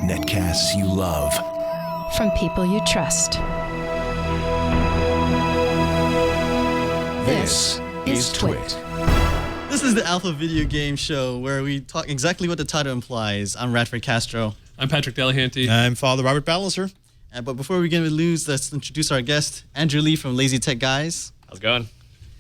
Netcasts you love. From people you trust. This is Twit. This is the Alpha Video Game Show where we talk exactly what the title implies. I'm Radford Castro. I'm Patrick Delahanty. I'm Father Robert Balliser. But before we begin with news, let's introduce our guest, Andrew Lee from Lazy Tech Guys. How's it going?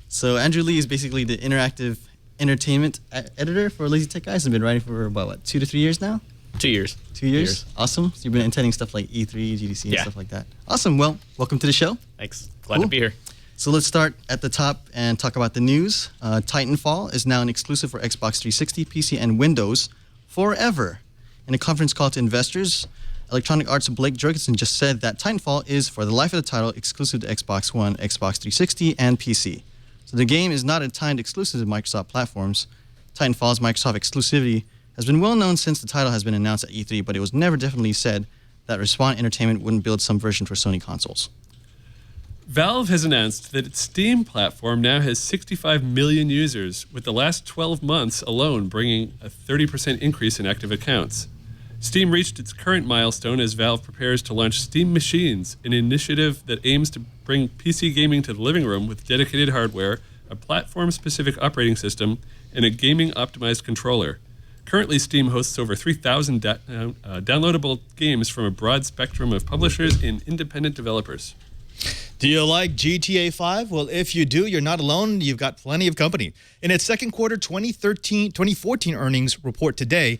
So Andrew Lee is basically the interactive entertainment editor for Lazy Tech Guys. I've been writing for about, 2 to 3 years now? 2 years. 2 years? Awesome. So you've been attending stuff like E3, GDC, and stuff like that. Awesome. Well, welcome to the show. Thanks. Glad to be here. So let's start at the top and talk about the news. Titanfall is now an exclusive for Xbox 360, PC, and Windows forever. In a conference call to investors, Electronic Arts' Blake Jorgensen just said that Titanfall is, for the life of the title, exclusive to Xbox One, Xbox 360, and PC. So the game is not a timed exclusive to Microsoft platforms. Titanfall's Microsoft exclusivity has been well known since the title has been announced at E3, but it was never definitely said that Respawn Entertainment wouldn't build some version for Sony consoles. Valve has announced that its Steam platform now has 65 million users, with the last 12 months alone bringing a 30% increase in active accounts. Steam reached its current milestone as Valve prepares to launch Steam Machines, an initiative that aims to bring PC gaming to the living room with dedicated hardware, a platform-specific operating system, and a gaming-optimized controller. Currently, Steam hosts over 3,000 downloadable games from a broad spectrum of publishers and independent developers. Do you like GTA 5? Well, if you do, you're not alone. You've got plenty of company. In its second quarter 2014 earnings report today,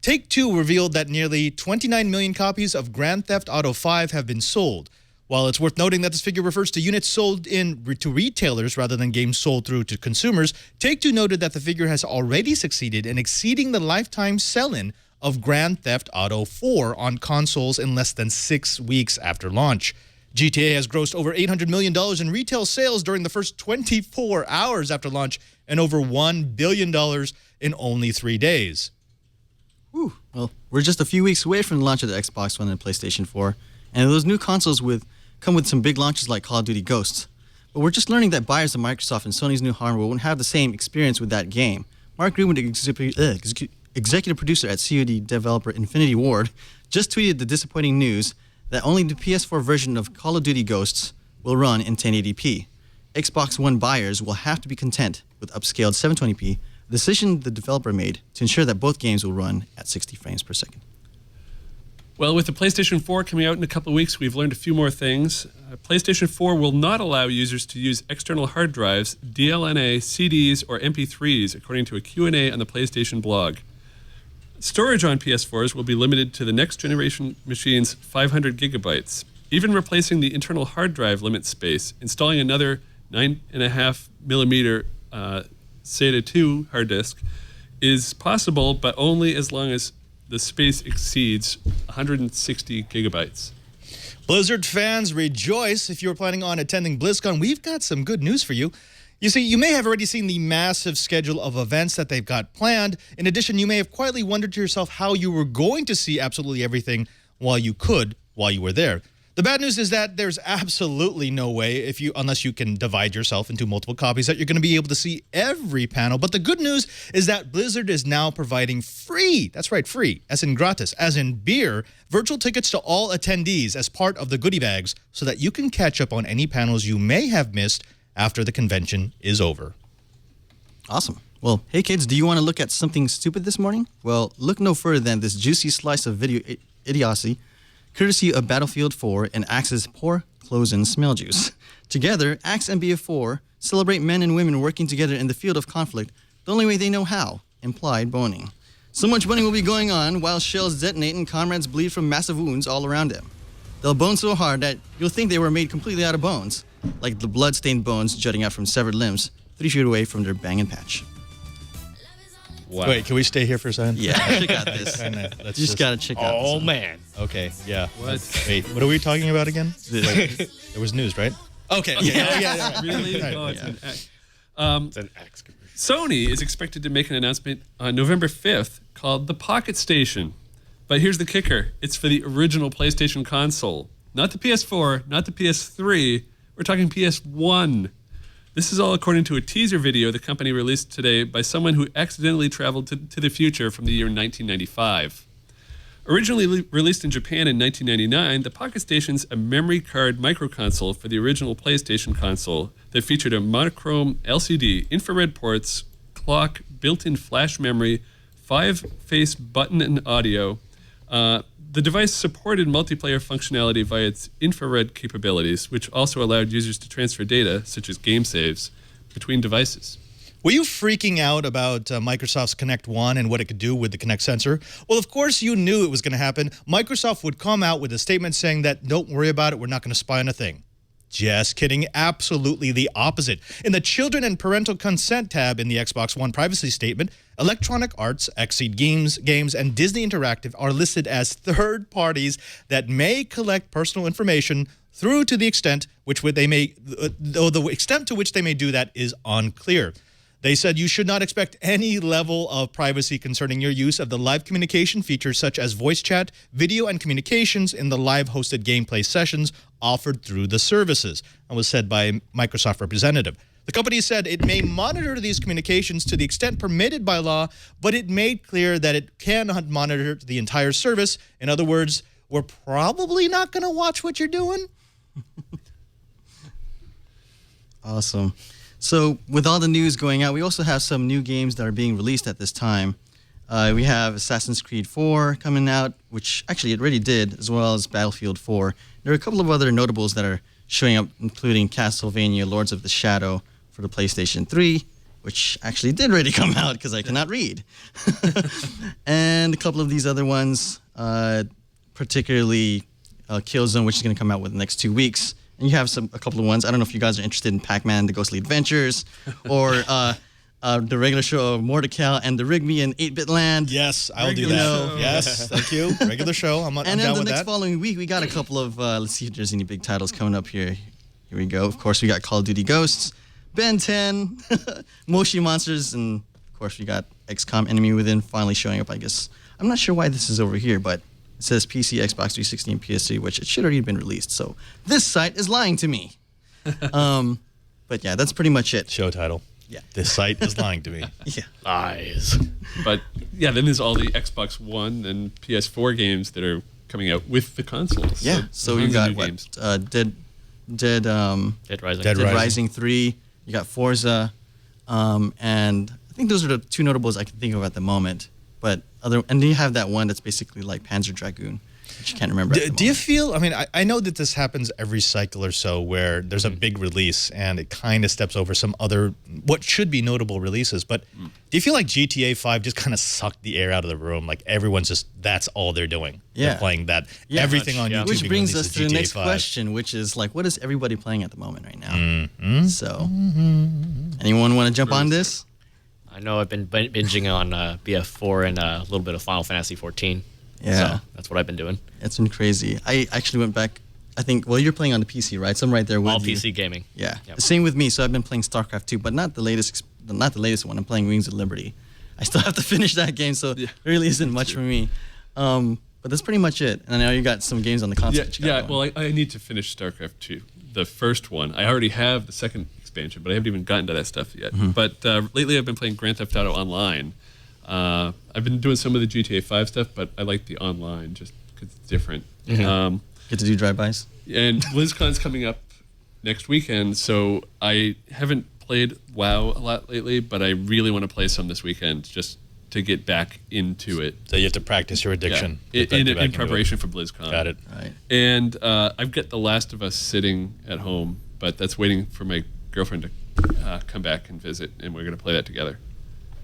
Take-Two revealed that nearly 29 million copies of Grand Theft Auto 5 have been sold. While it's worth noting that this figure refers to units sold to retailers rather than games sold through to consumers, Take-Two noted that the figure has already succeeded in exceeding the lifetime sell-in of Grand Theft Auto 4 on consoles in less than 6 weeks after launch. GTA has grossed over $800 million in retail sales during the first 24 hours after launch and over $1 billion in only 3 days. Whew. Well, we're just a few weeks away from the launch of the Xbox One and PlayStation 4, and those new consoles come with some big launches like Call of Duty Ghosts. But we're just learning that buyers of Microsoft and Sony's new hardware won't have the same experience with that game. Mark Greenwood, executive producer at COD developer Infinity Ward, just tweeted the disappointing news that only the PS4 version of Call of Duty Ghosts will run in 1080p. Xbox One buyers will have to be content with upscaled 720p, a decision the developer made to ensure that both games will run at 60 frames per second. Well, with the PlayStation 4 coming out in a couple of weeks, we've learned a few more things. PlayStation 4 will not allow users to use external hard drives, DLNA, CDs, or MP3s, according to a Q&A on the PlayStation blog. Storage on PS4s will be limited to the next generation machine's 500 gigabytes. Even replacing the internal hard drive limits space, installing another 9.5 millimeter SATA 2 hard disk is possible, but only as long as the space exceeds 160 gigabytes. Blizzard fans, rejoice. If you're planning on attending BlizzCon, we've got some good news for you. You see, you may have already seen the massive schedule of events that they've got planned. In addition, you may have quietly wondered to yourself how you were going to see absolutely everything while you were there. The bad news is that there's absolutely no way, unless you can divide yourself into multiple copies, that you're going to be able to see every panel. But the good news is that Blizzard is now providing free, that's right, free, as in gratis, as in beer, virtual tickets to all attendees as part of the goodie bags so that you can catch up on any panels you may have missed after the convention is over. Awesome. Well, hey kids, do you want to look at something stupid this morning? Well, look no further than this juicy slice of video idiocy, courtesy of Battlefield 4 and Axe's Pour, Close, and Smell Juice. Together, Axe and BF4 celebrate men and women working together in the field of conflict the only way they know how, implied boning. So much boning will be going on while shells detonate and comrades bleed from massive wounds all around them. They'll bone so hard that you'll think they were made completely out of bones, like the blood-stained bones jutting out from severed limbs 3 feet away from their bang and patch. Wow. Wait, can we stay here for a second? Yeah, check out this. You just gotta check out this. Oh, man. Okay, yeah. What? Wait, what are we talking about again? Wait, there was news, right? Okay. Yeah. Really? Right. Oh, Yeah. It's an X commercial. Sony is expected to make an announcement on November 5th called the Pocket Station. But here's the kicker. It's for the original PlayStation console. Not the PS4, not the PS3. We're talking PS1. This is all according to a teaser video the company released today by someone who accidentally traveled to the future from the year 1995. Originally released in Japan in 1999, the Pocket Station's a memory card microconsole for the original PlayStation console that featured a monochrome LCD, infrared ports, clock, built-in flash memory, 5-face button and audio. The device supported multiplayer functionality via its infrared capabilities, which also allowed users to transfer data, such as game saves, between devices. Were you freaking out about Microsoft's Kinect One and what it could do with the Kinect sensor? Well, of course you knew it was going to happen. Microsoft would come out with a statement saying that, don't worry about it, we're not going to spy on a thing. Just kidding. Absolutely the opposite. In the Children and Parental Consent tab in the Xbox One privacy statement, Electronic Arts, Exceed Games, and Disney Interactive are listed as third parties that may collect personal information through to the extent though the extent to which they may do that is unclear. They said you should not expect any level of privacy concerning your use of the live communication features such as voice chat, video, and communications in the live hosted gameplay sessions offered through the services. That was said by a Microsoft representative. The company said it may monitor these communications to the extent permitted by law, but it made clear that it cannot monitor the entire service. In other words, we're probably not going to watch what you're doing. Awesome. So with all the news going out, we also have some new games that are being released at this time. We have Assassin's Creed 4 coming out, which actually it already did, as well as Battlefield 4. There are a couple of other notables that are showing up, including Castlevania Lords of the Shadow for the PlayStation 3, which actually did already come out because I cannot read. And a couple of these other ones, particularly Killzone, which is going to come out within the next 2 weeks. And you have a couple of ones. I don't know if you guys are interested in Pac-Man, The Ghostly Adventures, or the regular show of Mordecai and the Rigby in 8-Bit Land. Yes, I'll do that. Show. Yes, thank you. Regular show. I'm down with that. And then the next following week, we got a couple of, let's see if there's any big titles coming up here. Here we go. Of course, we got Call of Duty Ghosts, Ben 10, Moshi Monsters, and of course, we got XCOM Enemy Within finally showing up, I guess. I'm not sure why this is over here, but it says PC, Xbox 360, and PS3, which it should already have been released. So this site is lying to me. But yeah, that's pretty much it. Show title. Yeah. This site is lying to me. Yeah. Lies. But yeah, then there's all the Xbox One and PS4 games that are coming out with the consoles. Yeah. So you tons of got new what? games. Dead Rising. Dead Rising 3. You got Forza, and I think those are the two notables I can think of at the moment. But and then you have that one that's basically like Panzer Dragoon, which I can't remember. Do you feel, I mean, I know that this happens every cycle or so where there's a big release and it kind of steps over some other, what should be notable releases, but do you feel like GTA 5 just kind of sucked the air out of the room? Like everyone's just, that's all they're doing. Yeah. They're playing that. Yeah. Everything on YouTube. Which being brings released us is to the GTA next 5. question, which is like, what is everybody playing at the moment right now? So, anyone want to jump on this? I know I've been binging on BF4 and a little bit of Final Fantasy XIV. Yeah. So that's what I've been doing. It's been crazy. I actually went back. I think, well, you're playing on the PC, right? So I'm right there with All you. PC gaming. Yeah. Yep. Same with me. So I've been playing StarCraft 2, but not the latest one. I'm playing Wings of Liberty. I still have to finish that game, so there really isn't much for me. But that's pretty much it. And I know you got some games on the console. Well, I need to finish StarCraft 2, the first one. I already have the second expansion, but I haven't even gotten to that stuff yet. But lately I've been playing Grand Theft Auto Online. I've been doing some of the GTA 5 stuff, but I like the online just because it's different. Get to do drive-bys. And BlizzCon's coming up next weekend, so I haven't played WoW a lot lately, but I really want to play some this weekend just to get back into it. So you have to practice your addiction. Yeah. Get back In into preparation it. for BlizzCon. Got it. Right. And I've got The Last of Us sitting at home, but that's waiting for my girlfriend to come back and visit, and we're going to play that together.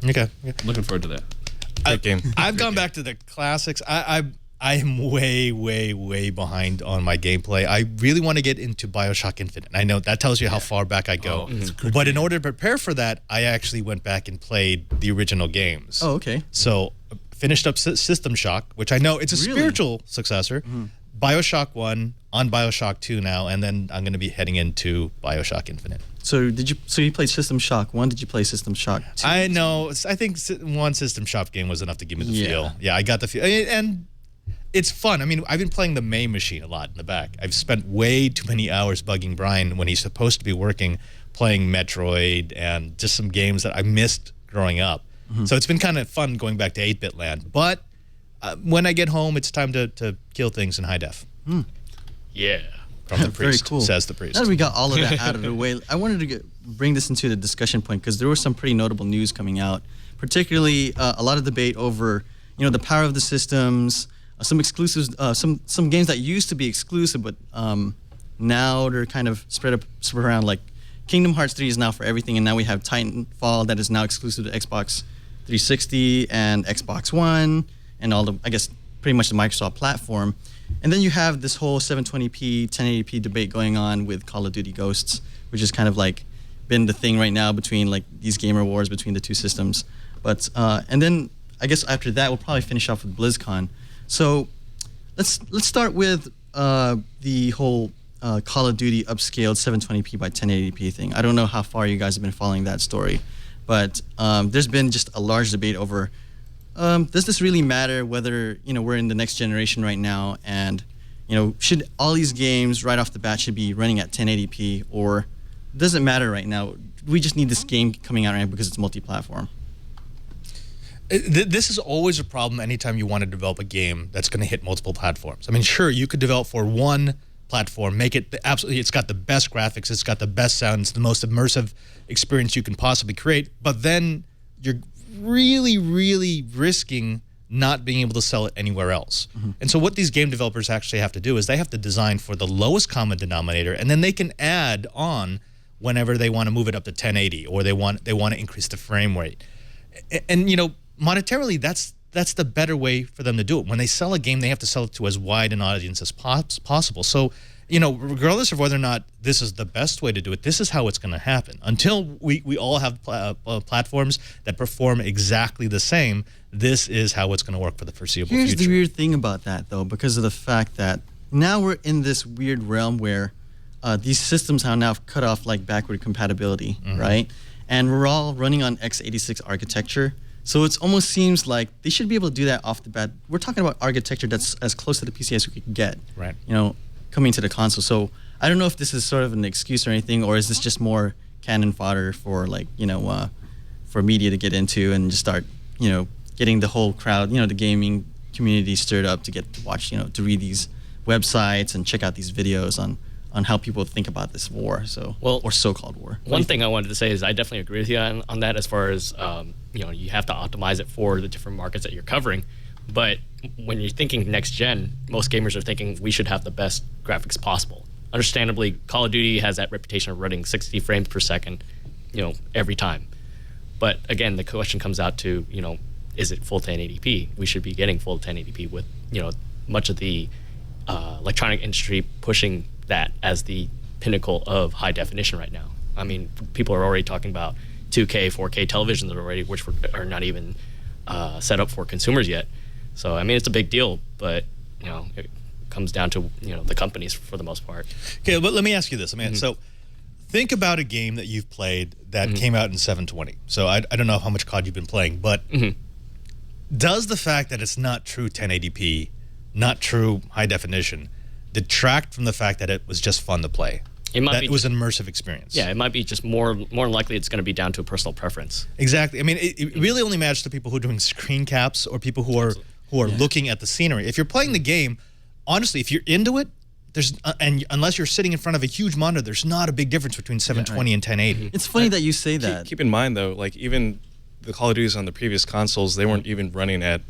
Okay. I'm looking forward to that. Great game. I've gone back to the classics. I am way behind on my gameplay. I really want to get into BioShock Infinite. I know that tells you how far back I go. But in order to prepare for that, I actually went back and played the original games. Oh, okay. So finished up System Shock, which I know it's a spiritual successor. BioShock 1 on BioShock 2 now, and then I'm going to be heading into BioShock Infinite. So you played System Shock 1? Did you play System Shock 2? I know. I think one System Shock game was enough to give me the feel. Yeah, I got the feel. And it's fun. I mean, I've been playing the May machine a lot in the back. I've spent way too many hours bugging Brian when he's supposed to be working, playing Metroid and just some games that I missed growing up. So it's been kind of fun going back to 8-bit land. But when I get home, it's time to kill things in high def. Yeah. From the Very priest, cool. says the priest. Now that we got all of that out of the way, I wanted to bring this into the discussion point because there was some pretty notable news coming out, particularly a lot of debate over, the power of the systems, some exclusives, some games that used to be exclusive, but now they're kind of spread around. Like Kingdom Hearts 3 is now for everything, and now we have Titanfall that is now exclusive to Xbox 360 and Xbox One, and all the, I guess, pretty much the Microsoft platform. And then you have this whole 720p, 1080p debate going on with Call of Duty Ghosts, which is kind of like been the thing right now between like these gamer wars between the two systems. But and then I guess after that we'll probably finish off with BlizzCon. So let's start with the whole Call of Duty upscaled 720p by 1080p thing. I don't know how far you guys have been following that story, but there's been just a large debate over. Does this really matter whether we're in the next generation right now, and should all these games right off the bat should be running at 1080p, or does it matter right now? We just need this game coming out right now because it's multi-platform. This is always a problem anytime you want to develop a game that's going to hit multiple platforms. I mean, sure, you could develop for one platform, make it absolutely, it's got the best graphics, it's got the best sound, it's the most immersive experience you can possibly create, but then you're really, really risking not being able to sell it anywhere else. And so what these game developers actually have to do is they have to design for the lowest common denominator, and then they can add on whenever they want to move it up to 1080 or they want to increase the frame rate. And monetarily, that's the better way for them to do it. When they sell a game, they have to sell it to as wide an audience as possible. So regardless of whether or not this is the best way to do it, this is how it's going to happen. Until we all have platforms that perform exactly the same, this is how it's going to work for the foreseeable future. Here's the weird thing about that, though, because of the fact that now we're in this weird realm where these systems are now cut off like backward compatibility, right? And we're all running on x86 architecture. So it almost seems like they should be able to do that off the bat. We're talking about architecture that's as close to the PC as we can get. Right. Coming to the console. So I don't know if this is sort of an excuse or anything, or is this just more cannon fodder for for media to get into and just start, getting the whole crowd, the gaming community stirred up to get to watch, to read these websites and check out these videos on how people think about this war, or so-called war. One thing I wanted to say is I definitely agree with you on that as far as, you have to optimize it for the different markets that you're covering. But when you're thinking next gen, most gamers are thinking we should have the best graphics possible. Understandably, Call of Duty has that reputation of running 60 frames per second, every time. But again, the question comes out to, is it full 1080p? We should be getting full 1080p with, much of the electronic industry pushing that as the pinnacle of high definition right now. I mean, people are already talking about 2K, 4K televisions already, which are not even set up for consumers yet. So, I mean, it's a big deal, but, it comes down to, the companies for the most part. Okay, but let me ask you this. So think about a game that you've played that came out in 720. So I don't know how much COD you've been playing, but does the fact that it's not true 1080p, not true high definition, detract from the fact that it was just fun to play? It was an immersive experience. Yeah, it might be just more likely it's going to be down to a personal preference. Exactly. I mean, it really only matters to people who are doing screen caps or people who are looking at the scenery. If you're playing the game, honestly, if you're into it, and unless you're sitting in front of a huge monitor, there's not a big difference between 720 and 1080. It's funny that you say that. Keep in mind, though, like even the Call of Duties on the previous consoles, they weren't even running at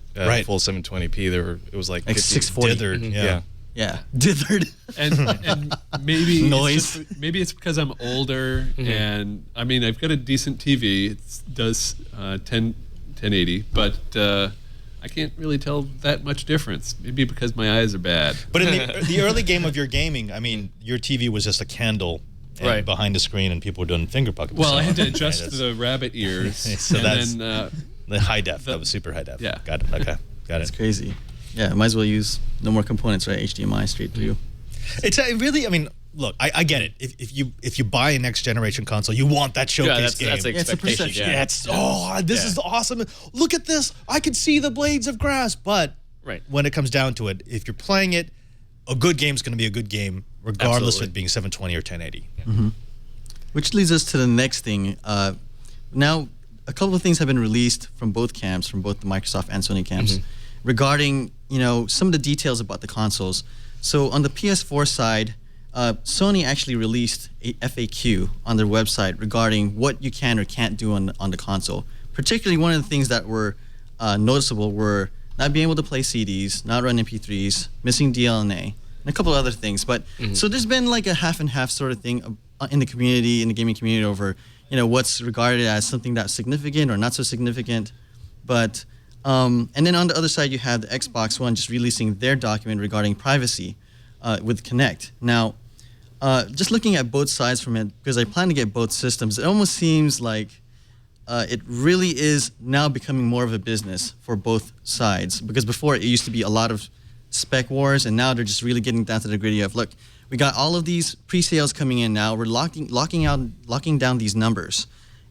full 720p. It was like 640. Dithered. Yeah, dithered. And maybe Noise. Maybe it's because I'm older, and I mean I've got a decent TV. It does 1080, but I can't really tell that much difference. Maybe because my eyes are bad. But in the early game of your gaming, I mean, your TV was just a candle behind the screen, and people were doing finger puppets. Well, I had to adjust the rabbit ears. So and then the high def. That was super high def. Yeah. Got it. Okay. Got it. That's crazy. Yeah, might as well use no more components, right? HDMI straight through. It's really, I mean, look, I get it. If you buy a next generation console, you want that showcase game. That's expectation. This is awesome. Look at this. I can see the blades of grass. But when it comes down to it, if you're playing it, a good game's going to be a good game, regardless of it being 720 or 1080. Which leads us to the next thing. Now, a couple of things have been released from both camps, from both the Microsoft and Sony camps, regarding some of the details about the consoles. So on the PS4 side, Sony actually released a FAQ on their website regarding what you can or can't do on the console. Particularly, one of the things that were noticeable were not being able to play CDs, not run MP3s, missing DLNA, and a couple of other things. But so there's been like a half and half sort of thing in the community, in the gaming community, over what's regarded as something that's significant or not so significant. But and then on the other side, you have the Xbox One just releasing their document regarding privacy with Kinect. Now, just looking at both sides from it, because I plan to get both systems, it almost seems like it really is now becoming more of a business for both sides. Because before it used to be a lot of spec wars, and now they're just really getting down to the gritty of, look, we got all of these pre-sales coming in now. We're locking down these numbers,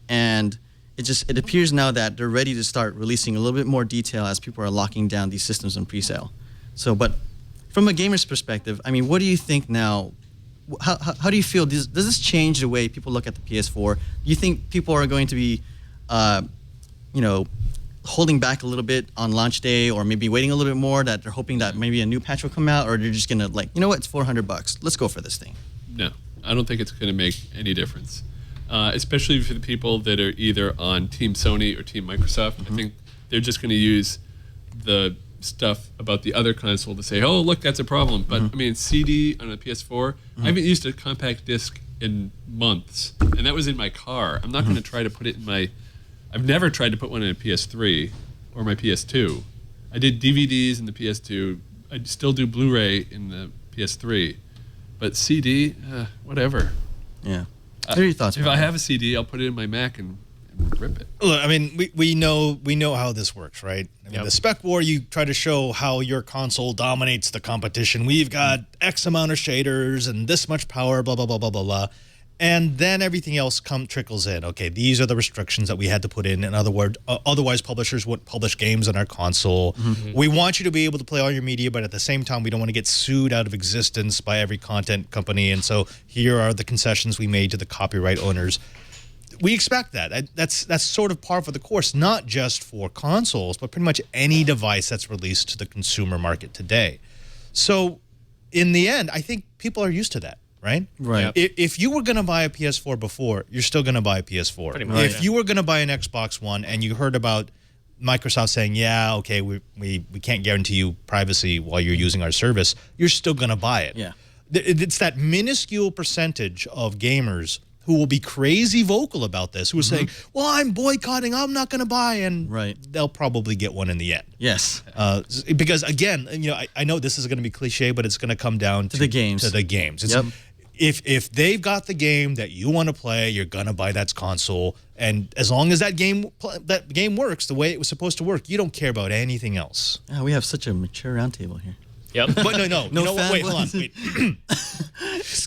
and it appears now that they're ready to start releasing a little bit more detail as people are locking down these systems on pre-sale. So, but from a gamer's perspective, I mean, what do you think now? How do you feel? Does this change the way people look at the PS4? Do you think people are going to be, holding back a little bit on launch day, or maybe waiting a little bit more, that they're hoping that maybe a new patch will come out, or they're just gonna it's $400, let's go for this thing? No, I don't think it's going to make any difference, especially for the people that are either on Team Sony or Team Microsoft. I think they're just going to use the stuff about the other console to say, oh, look, that's a problem. But I mean, CD on a PS4, I haven't used a compact disc in months, and that was in my car. I'm not going to try to put it in my... I've never tried to put one in a PS3 or my PS2. I did DVDs in the PS2. I still do Blu-ray in the PS3. But CD, whatever. Yeah. What are your thoughts? If I have a CD, I'll put it in my Mac and rip it. Look, I mean, we know how this works, right? I mean, the spec war, you try to show how your console dominates the competition. We've got X amount of shaders and this much power, blah, blah, blah, blah, blah, blah. And then everything else trickles in. Okay, these are the restrictions that we had to put in. In other words, otherwise publishers wouldn't publish games on our console. We want you to be able to play all your media, but at the same time, we don't want to get sued out of existence by every content company. And so here are the concessions we made to the copyright owners. We expect that. That's sort of par for the course, not just for consoles, but pretty much any device that's released to the consumer market today. So in the end, I think people are used to that. Right? Right. If you were going to buy a PS4 before, you're still going to buy a PS4. Pretty much. If you were going to buy an Xbox One and you heard about Microsoft saying, yeah, okay, we can't guarantee you privacy while you're using our service, you're still going to buy it. Yeah. It's that minuscule percentage of gamers who will be crazy vocal about this, who are saying, well, I'm boycotting, I'm not going to buy, and they'll probably get one in the end. Yes. Because, again, I know this is going to be cliche, but it's going to come down to the games. To the games. If they've got the game that you want to play, you're gonna buy that console, and as long as that game works the way it was supposed to work, you don't care about anything else. Oh, we have such a mature roundtable here. Yep. But no. Wait, hold on. Wait.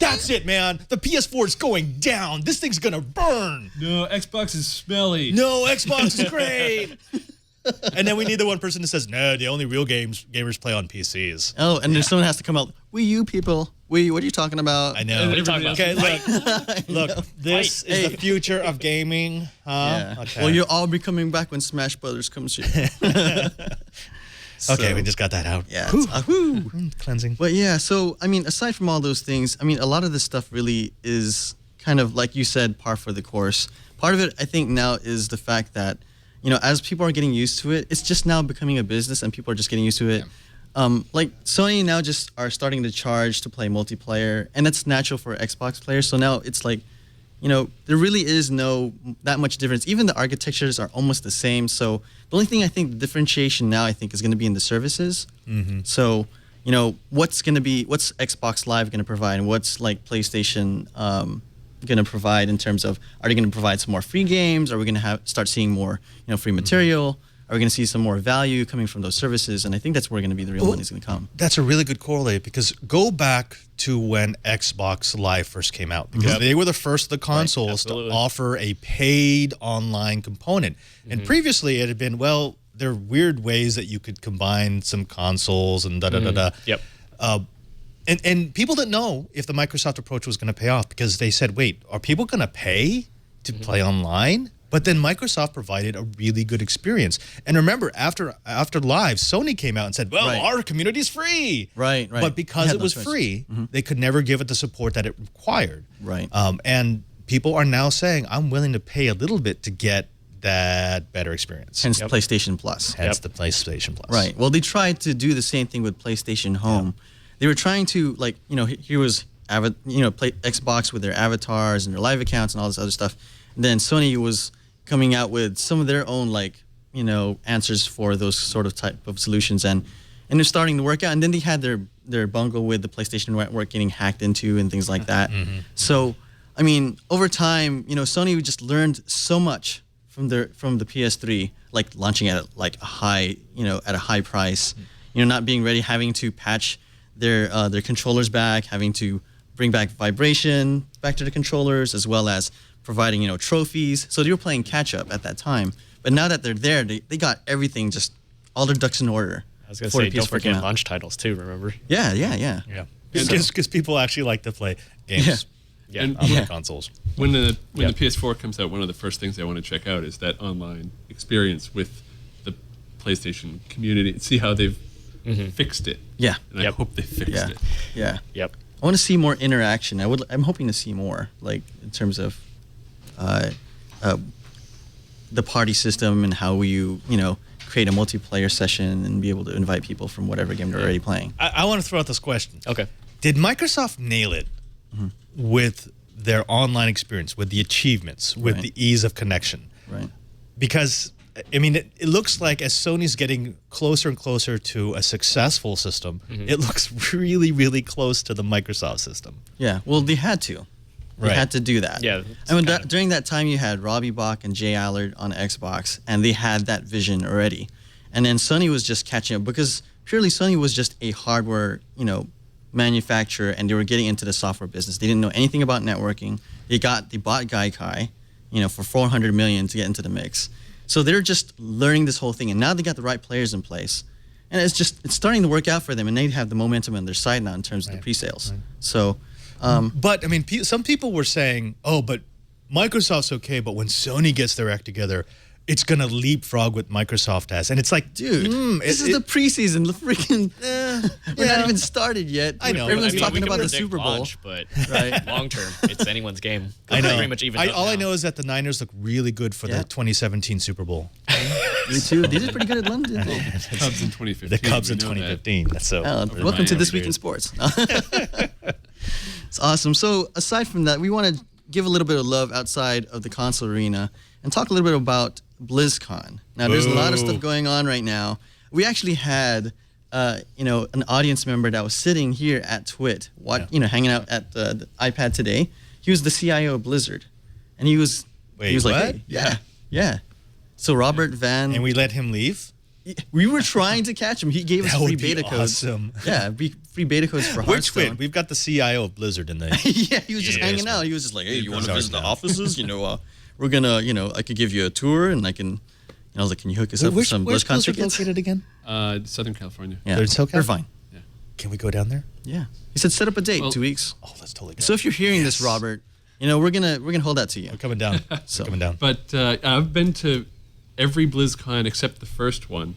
That's it, man. The PS4 is going down. This thing's gonna burn. No, Xbox is smelly. No, Xbox is great. And then we need the one person that says, no, the only real gamers play on PCs. Oh, and there's someone has to come out, Wii U people. Wii U, what are you talking about? I know. What are you talking about? Okay, look, this is the future of gaming. Yeah. Okay. Well, you'll all be coming back when Smash Brothers comes here. Okay, we just got that out. Yeah. Cleansing. But yeah, so, I mean, aside from all those things, I mean, a lot of this stuff really is kind of, like you said, par for the course. Part of it, I think, now is the fact that, as people are getting used to it, it's just now becoming a business and people are just getting used to it. Like Sony now just are starting to charge to play multiplayer, and that's natural for Xbox players. So now it's like, there really is that much difference. Even the architectures are almost the same. So the only thing I think the differentiation now is going to be in the services. So, what's Xbox Live going to provide, and what's like PlayStation going to provide in terms of, are they going to provide some more free games? Are we going to start seeing more, free material? Are we going to see some more value coming from those services? And I think that's where the real money's going to come. That's a really good correlate, because go back to when Xbox Live first came out, because they were the first of the consoles to offer a paid online component. And previously it had been, well, there are weird ways that you could combine some consoles and da-da-da-da. Yep. And people didn't know if the Microsoft approach was going to pay off because they said, wait, are people going to pay to play online? But then Microsoft provided a really good experience. And remember, after Live, Sony came out and said, well, our community's free. Right. But because it was free, they could never give it the support that it required. Right. And people are now saying, I'm willing to pay a little bit to get that better experience. Hence PlayStation Plus. Hence the PlayStation Plus. Right. Well, they tried to do the same thing with PlayStation Home. They were trying to, like, here was play Xbox with their avatars and their live accounts and all this other stuff. And then Sony was coming out with some of their own, like, answers for those sort of type of solutions, and they're starting to work out. And then they had their bungle with the PlayStation Network getting hacked into and things like that. So, I mean, over time, Sony just learned so much from the PS3, like launching at like a high, at a high price, not being ready, having to patch their controllers back, having to bring back vibration back to the controllers, as well as providing, trophies. So they were playing catch up at that time. But now that they're there, they got everything, just all their ducks in order. I was going to say, don't forget launch titles too, remember? Yeah. Because people actually like to play games on the consoles. When the PS4 comes out, one of the first things I want to check out is that online experience with the PlayStation community and see how they've fixed it. Yeah. And I hope they fixed it. Yeah. Yep. I want to see more interaction. I'm hoping to see more, like, in terms of the party system and how you create a multiplayer session and be able to invite people from whatever game they're already playing. I want to throw out this question. Okay. Did Microsoft nail it with their online experience, with the achievements, with the ease of connection? Right. Because, I mean, it looks like as Sony's getting closer and closer to a successful system, it looks really, really close to the Microsoft system. Yeah. Well, they had to. They had to do that. Yeah. I mean, during that time, you had Robbie Bach and Jay Allard on Xbox, and they had that vision already. And then Sony was just catching up because purely Sony was just a hardware, manufacturer, and they were getting into the software business. They didn't know anything about networking. They bought Gaikai, for $400 million to get into the mix. So they're just learning this whole thing, and now they got the right players in place, and it's starting to work out for them, and they have the momentum on their side now in terms of the pre-sales. So. But I mean, some people were saying, "Oh, but Microsoft's okay, but when Sony gets their act together, it's gonna leapfrog what Microsoft has." And it's like, dude, this is the preseason. The freaking we're not even started yet. I know. Everyone's talking about the Super Bowl, launch, but long term, it's anyone's game. I know. Pretty much even. All I know is that the Niners look really good for the 2017 Super Bowl. Me too. They did pretty good at London. Cubs in 2015. The Cubs in 2015. That's so. Welcome to This Week in Sports. It's awesome. So aside from that, we want to give a little bit of love outside of the console arena and talk a little bit about BlizzCon. Now, there's a lot of stuff going on right now. We actually had, an audience member that was sitting here at TWIT, hanging out at the iPad today. He was the CIO of Blizzard, and he was what? like, hey, yeah. So Robert Van, and we let him leave. We were trying to catch him. He gave us free beta codes. Awesome. Yeah, free beta codes for Hearthstone. Which we've got the CIO of Blizzard in there. Yeah, he was just hanging out. He was just like, hey, you want to visit the offices? We're gonna, I could give you a tour, and I was like, can you hook us up with some BlizzCon tickets? Where's Blizzard located again? Southern California. Yeah, they're in SoCal? They're fine. Yeah. Can we go down there? Yeah. He said set up a date, 2 weeks. Oh, let's totally go. So if you're hearing this, Robert, we're gonna hold that to you. We're coming down. Coming down. But I've been to every BlizzCon except the first one.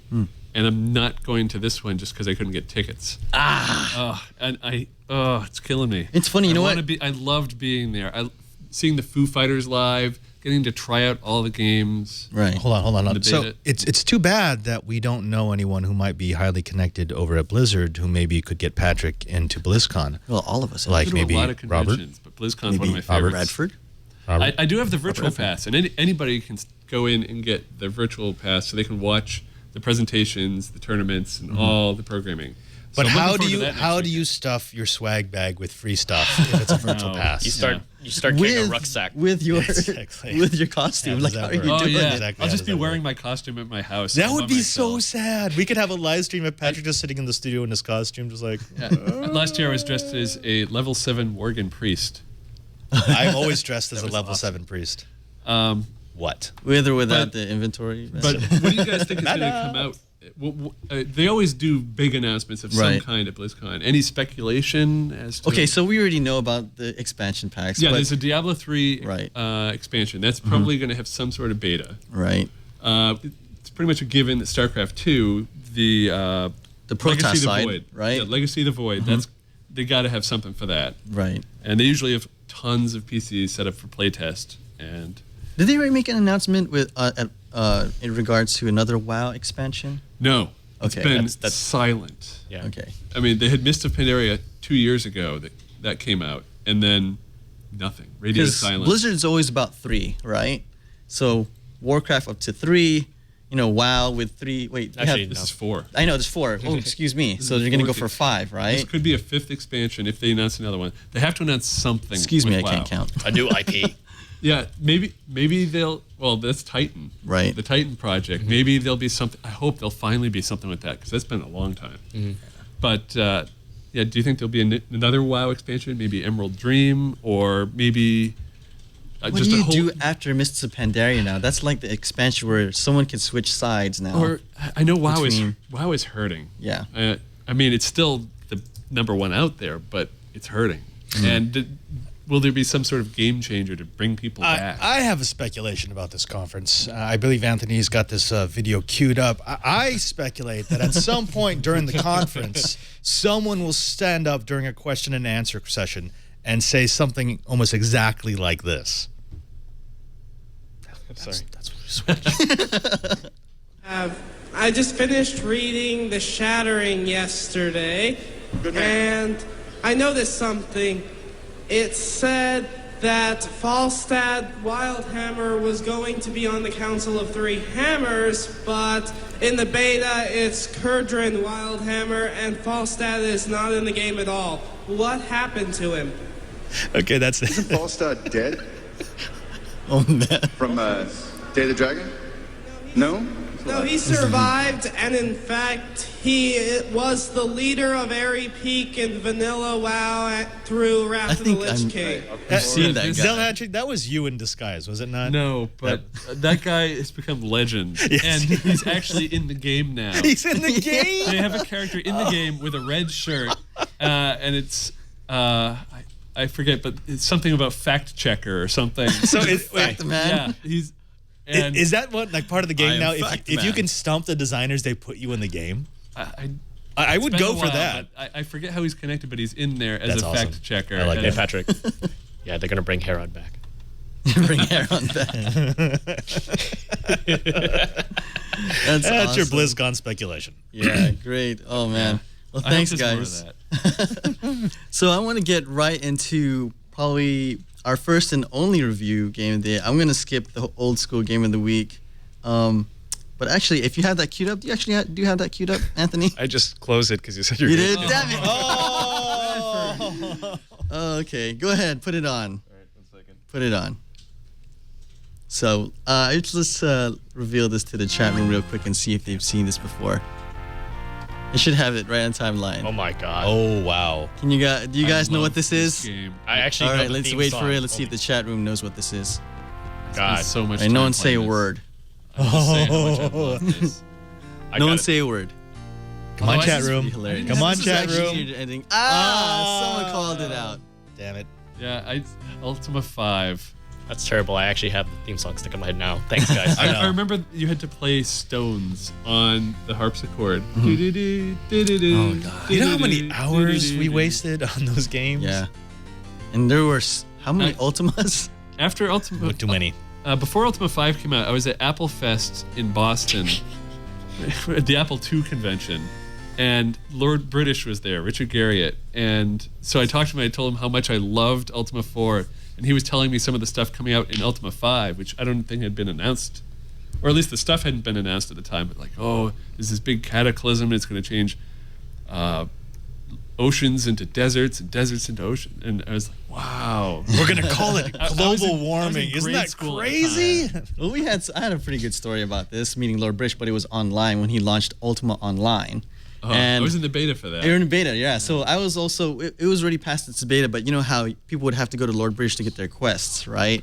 And I'm not going to this one just because I couldn't get tickets. It's killing me. It's funny, you know what? I loved being there. Seeing the Foo Fighters live, getting to try out all the games. Right. Hold on. So it's too bad that we don't know anyone who might be highly connected over at Blizzard who maybe could get Patrick into BlizzCon. Well, all of us. Like maybe a lot of Robert. But BlizzCon's one of my favorites. Bradford. I do have the virtual pass, and anybody can go in and get the virtual pass so they can watch the presentations, the tournaments, and all the programming. But So I'm how looking do forward to that next you weekend. stuff your swag bag with free stuff if it's a virtual pass? You start carrying a rucksack. with your Exactly. with your costume. How Like, does how that are you work? doing yeah. it? Exactly. I'll How just does be that wearing work? my costume at my house. That all would by be so myself. sad. We could have a live stream of Patrick just sitting in the studio in his costume, just like. Last year I was dressed as a level 7 Worgen priest. I'm always dressed as a level 7 priest. What? With or without the inventory. But what do you guys think is going to come out They always do big announcements of some kind at BlizzCon. Any speculation as to... Okay, so we already know about the expansion packs. Yeah, but there's a Diablo 3 expansion. That's probably going to have some sort of beta. Right. It's pretty much a given that StarCraft 2, the Protoss Legacy of the side, Void. right? Yeah, Legacy of the Void. They got to have something for that. Right. And they usually have tons of PCs set up for playtest. And did they already make an announcement with in regards to another WoW expansion? No. It's Okay. been silent. Yeah. Okay. I mean, they had Mist of Pandaria 2 years ago that came out, and then nothing. Radio silence. Blizzard's always about 3, right? So Warcraft up to 3, WoW with 3. Wait, Actually, This is 4. I know there's 4. Oh, excuse me. So they're gonna go for 5, This right? could be a 5th expansion if they announce another one. They have to announce something. Excuse me, I with can't WoW. count. A new IP. Yeah, maybe they'll. Well, that's Titan, Right. The Titan project. Maybe there'll be something. I hope there'll finally be something with that because that's been a long time. But yeah, do you think there'll be another WoW expansion? Maybe Emerald Dream, or maybe What just do a you whole. do after Mists of Pandaria now? That's like the expansion where someone can switch sides now. Or I know WoW Between- is hurting. Yeah. I mean, it's still the number one out there, but it's hurting. And will there be some sort of game changer to bring people back? I have a speculation about this conference. I believe Anthony's got this video queued up. I speculate that at some point during the conference, someone will stand up during a question and answer session and say something almost exactly like this. Sorry. That's what we switched. I just finished reading The Shattering yesterday, and I noticed something. It said that Falstad Wildhammer was going to be on the Council of Three Hammers, but in the beta it's Kurdran Wildhammer, and Falstad is not in the game at all. What happened to him? Okay, that's it. Isn't Falstad dead Oh man. from Day of the Dragon? No? No, he survived, and in fact, he was the leader of Airy Peak in Vanilla WoW through Wrath of the Lich King. I've seen that guy. Zelhatchik, that was you in disguise, was it not? No, but that guy has become legend, and he's actually in the game now. He's in the game. They have a character in the game with a red shirt, and it's I forget, but it's something about fact checker or something. So wait, Man. Yeah, and is that what part of the I game am now? fact If you man. can stump the designers, they put you in the game. I it's would been go a for while, that. but I forget how he's connected, but he's in there as That's a awesome. fact checker. I like Hey, that. Patrick. Yeah, they're going to bring Herod back. Bring hair on that. That's your awesome. BlizzCon speculation. Yeah, great. Oh man. Well, I hope thanks, there's more of guys. that. So I want to get right into probably our first and only review game of the day. I'm going to skip the old school game of the week. But actually, if you have that queued up, do you actually do you have that queued up, Anthony? I just closed it because you said you're You gonna did? do it. Damn it. Oh! Oh, okay, go ahead. Put it on. All right, 1 second. Put it on. So let's reveal this to the chat room real quick and see if they've seen this before. I should have it right on timeline. Oh my God. Oh, wow. Can you guys? Do you guys know love what this is? game. I actually All know right, the let's theme wait song. for it. Let's see Oh if the chat room knows what this is. God. Spent so much All right, no time one say a playing this. word. I'm just saying how much I love this. I No got one it. say a word. Come on, Otherwise, chat it's room. Pretty hilarious. Come on, This is chat actually room. ending. Someone called it out. Damn it. Yeah, Ultima 5. That's terrible. I actually have the theme song stuck in my head now. Thanks, guys. I know. I remember you had to play Stones on the harpsichord. Oh, God. You know how many hours we wasted on those games? Yeah. And there were how many I- Ultimas? After Ultima, Too many. before Ultima 5 came out, I was at Apple Fest in Boston at the Apple II convention, and Lord British was there, Richard Garriott, and so I talked to him. I told him how much I loved Ultima 4, and he was telling me some of the stuff coming out in Ultima 5, which I don't think had been announced, or at least the stuff hadn't been announced at the time. But like, oh, there's this big cataclysm, and it's going to change oceans into deserts and deserts into ocean, and I was like, wow. We're going to call it I was global in warming. Isn't grade that school at the crazy? Well, I had a pretty good story about this, meeting Lord British, but it was online when he launched Ultima Online. I was in the beta for that. You're in beta, yeah. So I was also, it was already past its beta, but you know how people would have to go to Lord British to get their quests, right?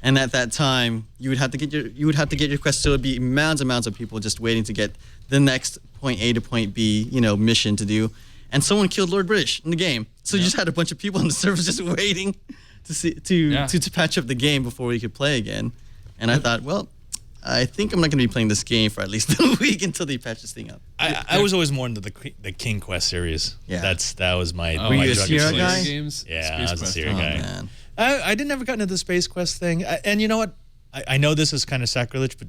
And at that time, you would have to get your quest. So it'd be mounds and mounds of people just waiting to get the next point A to point B, mission to do. And someone killed Lord British in the game, so you just had a bunch of people on the server just waiting to patch up the game before we could play again. And I thought, well, I think I'm not going to be playing this game for at least a week until they patch this thing up. I was always more into the King Quest series. Yeah. That was my. Were you a drug Sierra of guy? choice. Yeah, I was a Sierra guy. Man. I didn't ever got into the Space Quest thing. And you know what? I know this is kind of sacrilege, but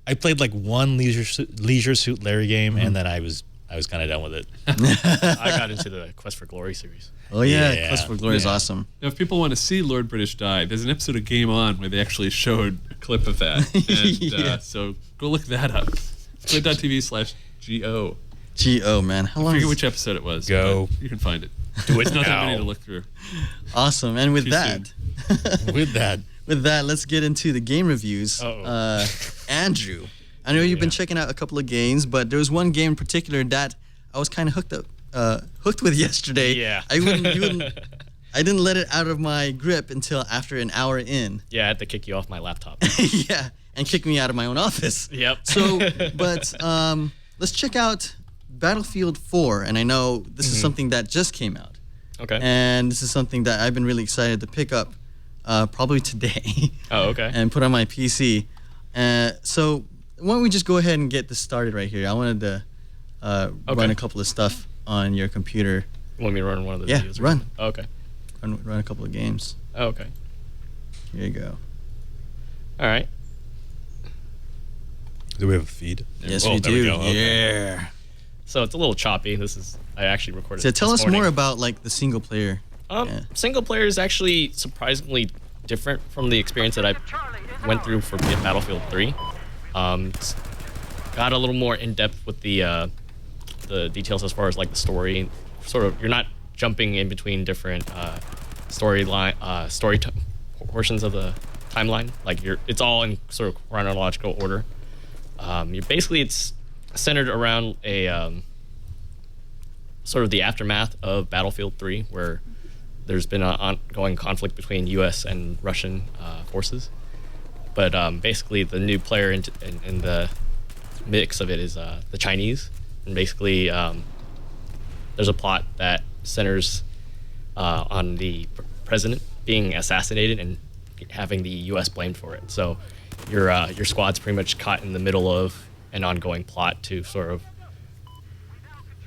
I played like one Leisure Suit Larry game, and then I was kind of done with it. I got into the Quest for Glory series. Oh yeah, Quest for Glory is awesome. Now, if people want to see Lord British die, there's an episode of Game On where they actually showed a clip of that. And, so go look that up. Twit.tv/GO. GO, man. How long? I forget which episode it was. Go. But you can find it. Do it It's not that now. many to look through. Awesome. And with Too that, with that, let's get into the game reviews. Andrew, I know you've been checking out a couple of games, but there was one game in particular that I was kind of hooked with yesterday. Yeah. I didn't let it out of my grip until after an hour in. Yeah, I had to kick you off my laptop. Yeah, and kick me out of my own office. Yep. So, but let's check out Battlefield 4, and I know this is something that just came out. Okay. And this is something that I've been really excited to pick up probably today. Oh, okay. And put on my PC. So why don't we just go ahead and get this started right here? I wanted to run a couple of stuff on your computer. You want me to run one of the Yeah, videos? run. Oh, okay. Run a couple of games. Oh, okay. Here you go. All right. Do we have a feed? Yes, Oh, we there do. go. Okay. Yeah. So it's a little choppy. I actually recorded. So it tell this us morning. more about like the single player. Yeah. Single player is actually surprisingly different from the experience that I went through for Battlefield 3. It's got a little more in depth with the details as far as like the story. Sort of, you're not jumping in between different story portions of the timeline. Like it's all in sort of chronological order. It's centered around a sort of the aftermath of Battlefield 3, where there's been an ongoing conflict between U.S. and Russian forces. But basically, the new player in the mix of it is the Chinese. And basically, there's a plot that centers on the president being assassinated and having the U.S. blamed for it. So your squad's pretty much caught in the middle of an ongoing plot to sort of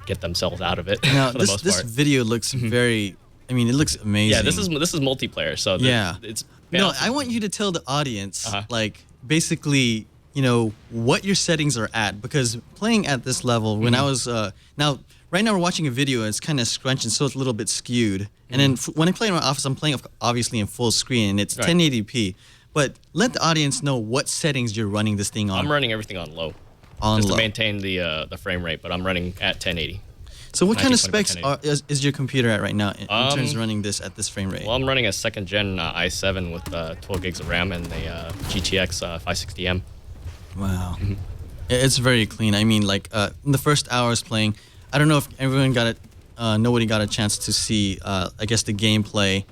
get themselves out of it. Now for the most this part. video looks very. I mean, it looks amazing. Yeah, this is multiplayer. So it's No, I want you to tell the audience, like, basically, what your settings are at. Because playing at this level, when I was, right now we're watching a video, and it's kind of scrunched, and so it's a little bit skewed. And then when I play in my office, I'm playing, obviously, in full screen, and it's 1080p. But let the audience know what settings you're running this thing on. I'm running everything on low. Just to maintain the frame rate, but I'm running at 1080. So what kind of 1920 by specs is your computer at right now in terms of running this at this frame rate? Well, I'm running a second gen i7 with 12 gigs of RAM and a GTX 560M. Wow. It's very clean. I mean, like, in the first hours playing, I don't know if nobody got a chance to see, I guess, the gameplay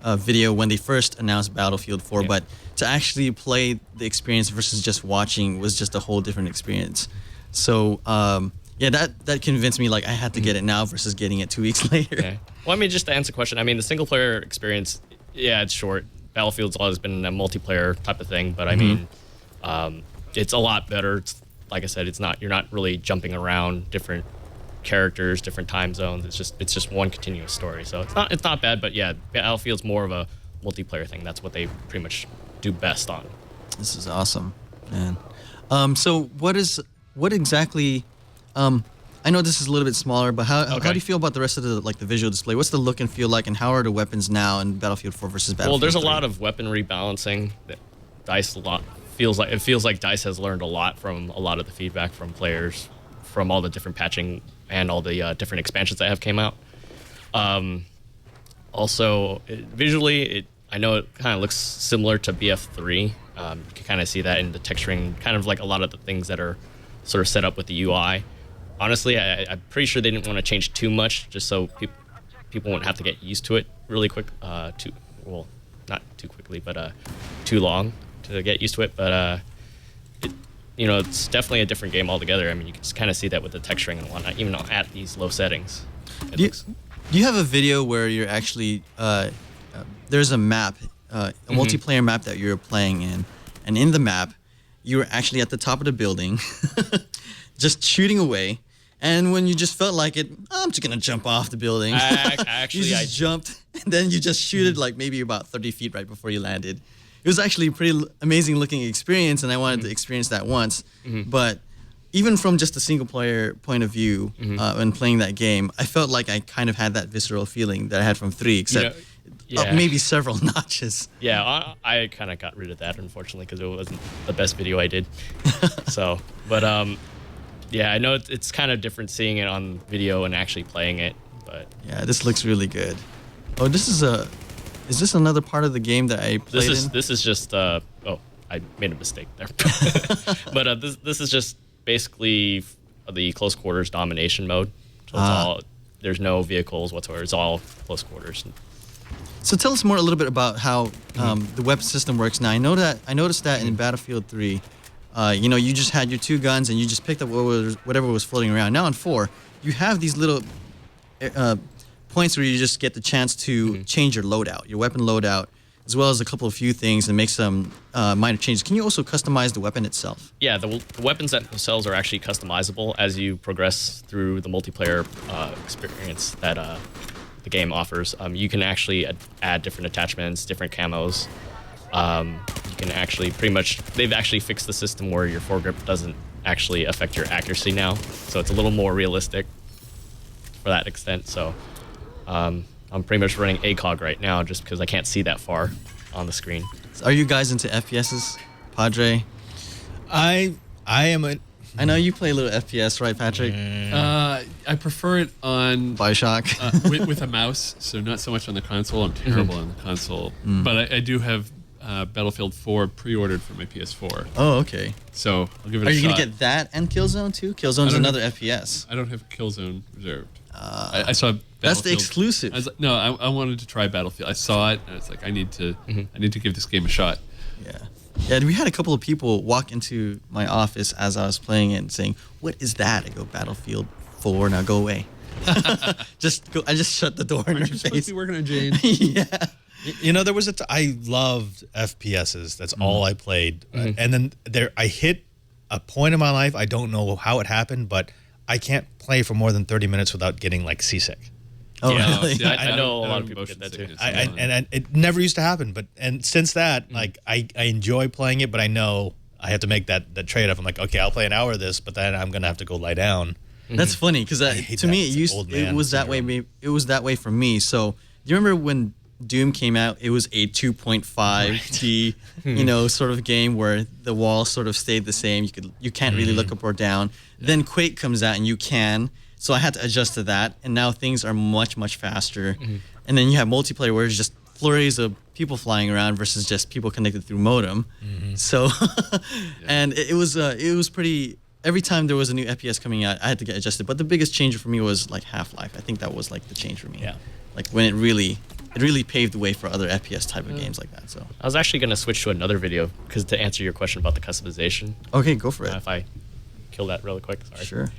video when they first announced Battlefield 4, but to actually play the experience versus just watching was just a whole different experience. So, that convinced me, like, I had to get it now versus getting it 2 weeks later. Okay. Well, I mean, just to answer the question, I mean, the single player experience, it's short. Battlefield's always been a multiplayer type of thing, but I mean, it's a lot better. It's, like I said, you're not really jumping around different characters, different time zones. It's just one continuous story. So it's not bad, but yeah, Battlefield's more of a multiplayer thing. That's what they pretty much do best on. This is awesome, man. So what exactly? I know this is a little bit smaller, but how do you feel about the rest of the visual display? What's the look and feel like, and how are the weapons now in Battlefield 4 versus Battlefield 3? Well, there's a lot of weaponry balancing that DICE feels like DICE has learned a lot from a lot of the feedback from players, from all the different patching and all the different expansions that have came out. Also, visually, I know it kind of looks similar to BF3. You can kind of see that in the texturing, kind of like a lot of the things that are sort of set up with the UI. Honestly, I'm pretty sure they didn't want to change too much, just so people wouldn't have to get used to it really quick. Not not too quickly, but too long to get used to it. But it's definitely a different game altogether. I mean, you can just kind of see that with the texturing and whatnot, even at these low settings. Do you have a video where you're actually there's a map, a multiplayer map that you're playing in, and in the map, you were actually at the top of the building, just shooting away. And when you just felt like it, I'm just gonna jump off the building. Actually, you just jumped, and then you just shooted like maybe about 30 feet right before you landed. It was actually a pretty amazing looking experience, and I wanted to experience that once. But even from just a single player point of view, when playing that game, I felt like I kind of had that visceral feeling that I had from 3, except up maybe several notches. Yeah, I kind of got rid of that, unfortunately, because it wasn't the best video I did. Yeah, I know it's kind of different seeing it on video and actually playing it, but yeah, this looks really good. Oh, is this another part of the game that I played in? This is just I made a mistake there. But this is just basically the close quarters domination mode. So there's no vehicles whatsoever. It's all close quarters. So tell us more a little bit about how the weapon system works now. I noticed that in Battlefield 3, you just had your 2 guns and you just picked up whatever was floating around. Now in 4, you have these little points where you just get the chance to change your loadout, your weapon loadout, as well as a couple of few things and make some minor changes. Can you also customize the weapon itself? Yeah, the weapons themselves are actually customizable as you progress through the multiplayer experience that the game offers. You can actually add different attachments, different camos. You can actually they've actually fixed the system where your foregrip doesn't actually affect your accuracy now. So it's a little more realistic for that extent. So I'm pretty much running ACOG right now just because I can't see that far on the screen. So are you guys into FPSs, Padre? I am I know you play a little FPS, right, Patrick? I prefer it on Bioshock. with a mouse, so not so much on the console. I'm terrible on the console, but I do have Battlefield 4 pre-ordered for my PS4. Oh, okay. So I'll give it a shot. Are you going to get that and Killzone too? Killzone's another FPS. I don't have Killzone reserved. I saw Battlefield. That's the exclusive. I wanted to try Battlefield. I saw it, and it's like I need to give this game a shot. Yeah, we had a couple of people walk into my office as I was playing it and saying, "What is that?" I go, "Battlefield 4, now go away." I just shut the door in your face. Supposed to be working on Jane. Yeah. There was I loved FPSs. That's all I played. And then I hit a point in my life, I don't know how it happened, but I can't play for more than 30 minutes without getting like seasick. Oh, really? See, I know a lot of people get that too. It never used to happen, and since that, like I enjoy playing it, but I know I have to make that trade-off. I'm like, okay, I'll play an hour of this, but then I'm gonna have to go lie down. That's funny because to me it was that way. It was that way for me. So do you remember when Doom came out? It was a 2.5D, sort of game where the wall sort of stayed the same. You can't really look up or down. Then Quake comes out and you can. So I had to adjust to that, and now things are much, much faster. And then you have multiplayer where it's just flurries of people flying around versus just people connected through modem. So, and it was pretty. Every time there was a new FPS coming out, I had to get adjusted. But the biggest change for me was like Half-Life. I think that was like the change for me. Yeah. Like when it really paved the way for other FPS type of games like that. So I was actually going to switch to another video because to answer your question about the customization. Okay, go for it. If I kill that really quick, sorry. Sure.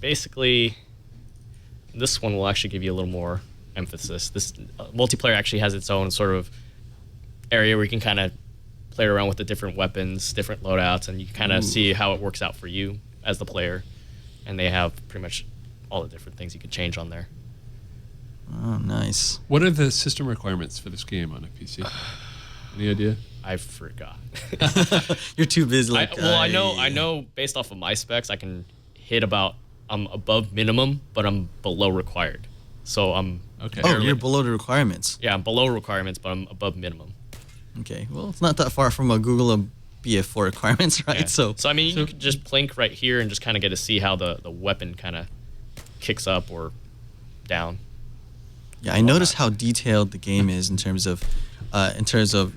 Basically, this one will actually give you a little more emphasis. This multiplayer actually has its own sort of area where you can kind of play around with the different weapons, different loadouts, and you can kind of see how it works out for you as the player. And they have pretty much all the different things you can change on there. Oh, nice. What are the system requirements for this game on a PC? Any idea? I forgot. You're too busy. I know based off of my specs, I can hit I'm above minimum, but I'm below required. So I'm okay. Oh, you're below the requirements. Yeah, I'm below requirements, but I'm above minimum. Okay, well, it's not that far from a Google BF4 requirements, right? Yeah. So you can just plink right here and just kind of get to see how the weapon kind of kicks up or down. Yeah, I noticed how detailed the game is in terms of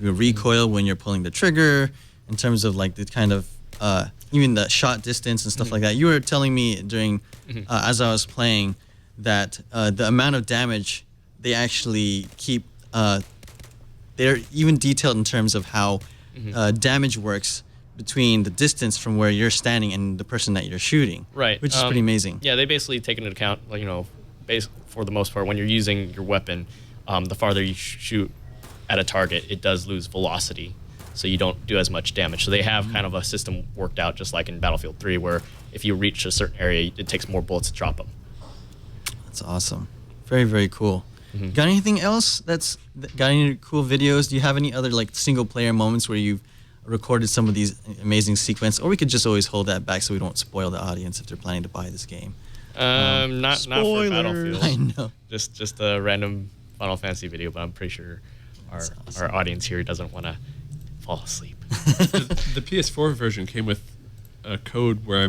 your recoil when you're pulling the trigger, in terms of like the kind of even the shot distance and stuff like that. You were telling me during as I was playing that the amount of damage they actually keep they're even detailed in terms of how damage works between the distance from where you're standing and the person that you're shooting. Right. Which is pretty amazing. Yeah, they basically take into account, for the most part, when you're using your weapon, the farther you shoot at a target, it does lose velocity, so you don't do as much damage. So they have kind of a system worked out, just like in Battlefield 3, where if you reach a certain area, it takes more bullets to drop them. That's awesome. Very, very cool. Got anything else got any cool videos? Do you have any other single player moments where you've recorded some of these amazing sequences? Or we could just always hold that back so we don't spoil the audience if they're planning to buy this game. Not for Battlefield. I know. Just a random Final Fantasy video, but I'm pretty sure our audience here doesn't want to fall asleep. The PS4 version came with a code where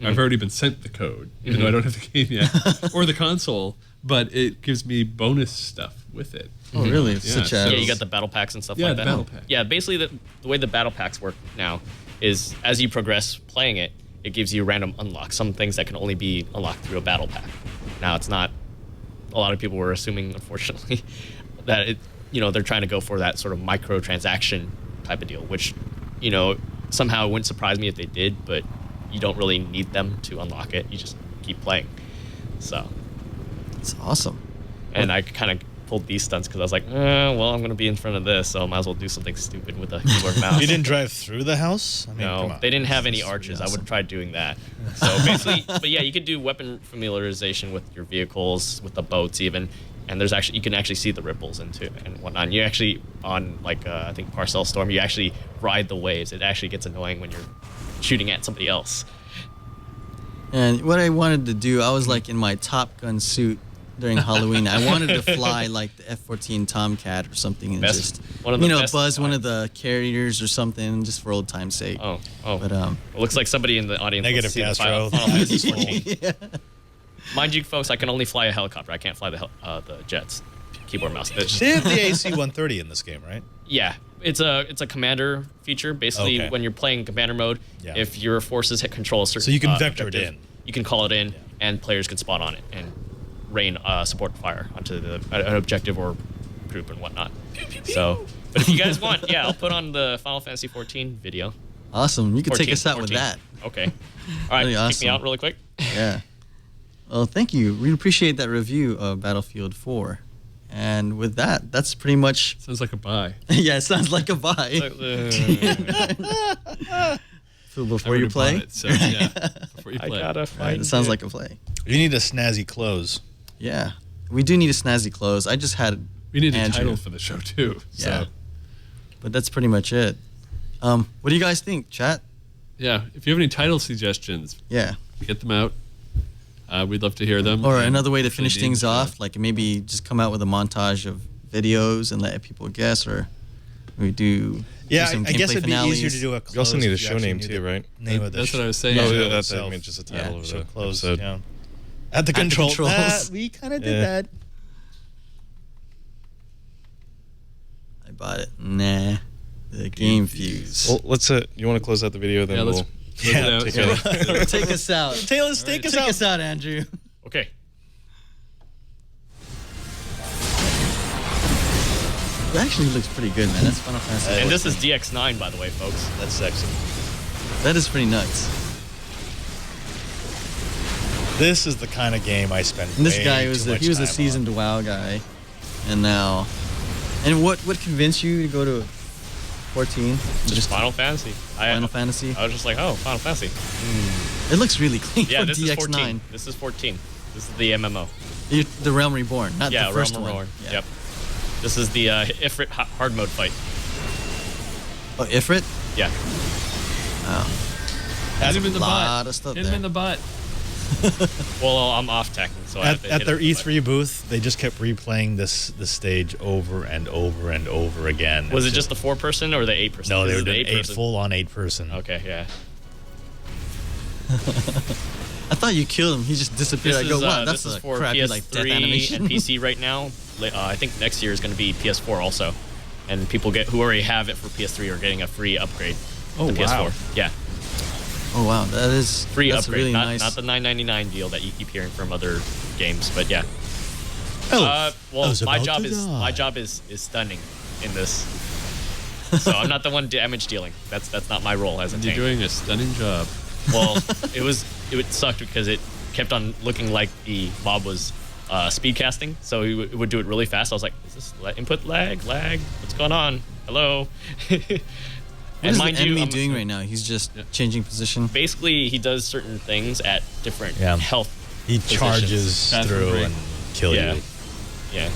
I've already been sent the code, even though I don't have the game yet, or the console, but it gives me bonus stuff with it. Oh, really? Yeah, you got the battle packs and stuff like that. Yeah, the battle pack. Yeah, basically the way the battle packs work now is as you progress playing it, it gives you random unlocks, some things that can only be unlocked through a battle pack. Now, it's not, a lot of people were assuming, unfortunately, that they're trying to go for that sort of microtransaction type of deal, which, somehow it wouldn't surprise me if they did, but you don't really need them to unlock it. You just keep playing. So. It's awesome. And I kind of pulled these stunts because I was like, I'm going to be in front of this, so I might as well do something stupid with a keyboard mouse. You didn't drive through the house? I mean, no, they didn't have any arches. Awesome. I would have tried doing that. So basically, but yeah, you could do weapon familiarization with your vehicles, with the boats even, and you can actually see the ripples and whatnot. And you actually, on I think Parcel Storm, you actually ride the waves. It actually gets annoying when you're shooting at somebody else. And what I wanted to do, I was in my Top Gun suit during Halloween. I wanted to fly the F-14 Tomcat or something and buzz one of the carriers or something just for old time's sake. Oh. But it looks like somebody in the audience negative Castro. Final Fantasy 14. Yeah. Mind you, folks, I can only fly a helicopter. I can't fly the jets. Keyboard mouse. They have the AC-130 in this game, right? Yeah. It's a commander feature. Basically, when you're playing commander mode, if your forces hit control a certain so you can vector it in. You can call it in, and players can spawn on it and rain support fire onto an objective or group and whatnot. So, but if you guys want, I'll put on the Final Fantasy 14 video. Awesome. You can take us out with that. Okay. All right. Really awesome. Kick me out really quick. Yeah. Well, thank you. We appreciate that review of Battlefield 4. And with that, that's pretty much... Sounds like a buy. Yeah, it sounds like a buy. So before you play? Before you play. I gotta find it sounds like a play. You need a snazzy close. Yeah. We do need a snazzy close. I just had We need Andrew. a title for the show, too. Yeah. But that's pretty much it. What do you guys think, chat? Yeah. If you have any title suggestions, get them out. We'd love to hear them. Or another way to finish things off, maybe just come out with a montage of videos and let people guess, or we do some I guess it'd finales. be easier to do a close. You also need a show name too, right? Name of the That's what I was saying. No, that's just the title of the close. episode. Yeah. At the controls. We kind of did that. I bought it. Nah. The game fuse. Well, let's. You want to close out the video? Then we'll. Take us out. Taylor, take us out, Andrew. Okay. It actually looks pretty good, man. That's Final Fantasy. And this is DX9, by the way, folks. That's sexy. That is pretty nuts. This is the kind of game I spend. And this guy was he was a seasoned WoW guy, and now, and what convinced you to go to 14? Just Final Fantasy. Final Fantasy. I was just like, oh, Final Fantasy. It looks really clean. Yeah, for this DX9. is 14. This is 14. This is the MMO. The Realm Reborn, not the first Realm one. Reborn. Yeah. Yep. This is the Ifrit hard mode fight. Oh, Ifrit? Yeah. Oh. Hit him in the lot butt. of stuff Hit him there. in the butt. Well, I'm off tech, so At their E3 booth, they just kept replaying this stage over and over and over again. Was it just the 4-person or the 8-person? No, they were doing full-on 8-person. Okay, yeah. I thought you killed him. He just disappeared. I go, wow, that's this is a for crappy PS3 death animation. and PC right now. I think next year is going to be PS4 also, and people who already have it for PS3 are getting a free upgrade to PS4. Yeah. Oh wow, that's free upgrade, really not nice. not the $9.99 deal that you keep hearing from other games, but yeah. Oh, well, my job is stunning. in this. So I'm not the one damage dealing. That's not my role as a You're tank. doing a stunning job. Well, it sucked because it kept on looking like the mob was speed casting, so it would do it really fast. I was like, is this input lag? What's going on? Hello? What is the enemy doing right now? He's just changing position. Basically, he does certain things at different health. He positions. charges through and kill you. Yeah.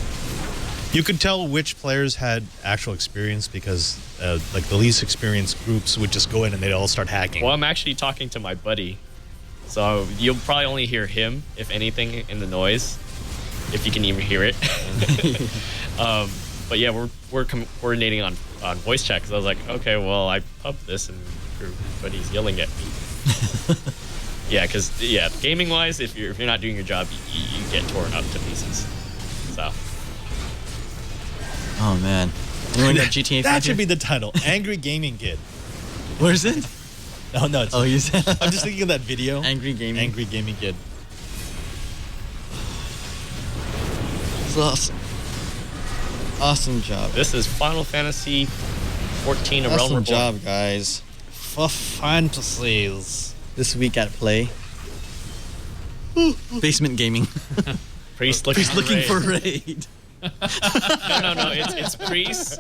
You could tell which players had actual experience because, like, the least experienced groups would just go in and they'd all start hacking. Well, I'm actually talking to my buddy, so you'll probably only hear him, if anything, in the noise, if you can even hear it. But yeah, we're coordinating on voice chat because I was like, okay, well, I pubbed this and everybody's yelling at me. Yeah, because gaming wise, if you're not doing your job, you get torn up to pieces. So. Oh man, anyone got GTA 5 That should here? be the title. Angry Gaming Kid. Where is it? No, it's You said I'm just thinking of that video. Angry Gaming. Angry Gaming Kid. It's awesome. Awesome job. This is Final Fantasy XIV: A Realm Awesome Reborn. job, guys. For fantasies. This week at Play. Basement Gaming. Priest He's looking raid. for raid. No, it's Priest.